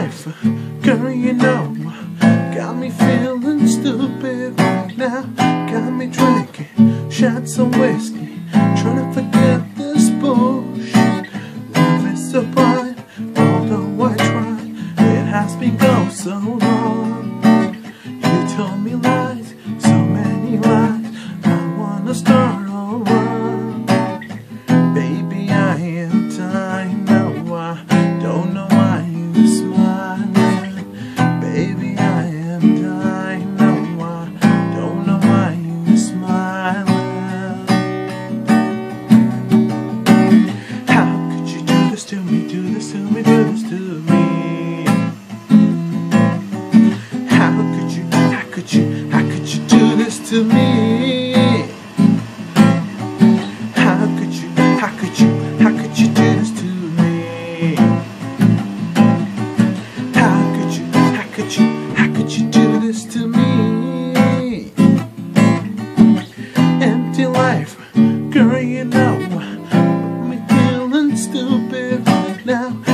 life, girl, you know, got me feeling stupid right now. Got me drinking shots of whiskey, trying to forget this bullshit. Love is so blind, although I try, it has been gone so long. You told me lies, so many lies, I wanna start over. Baby, I am dying now, I don't know why you smiling. Baby, I am dying now, I don't know why you smiling. How could you do this to me, do this to me, do this to me? How could you do this to me? How could you do this to me? How could you do this to me? Empty life, girl, you know, I'm feeling stupid right now.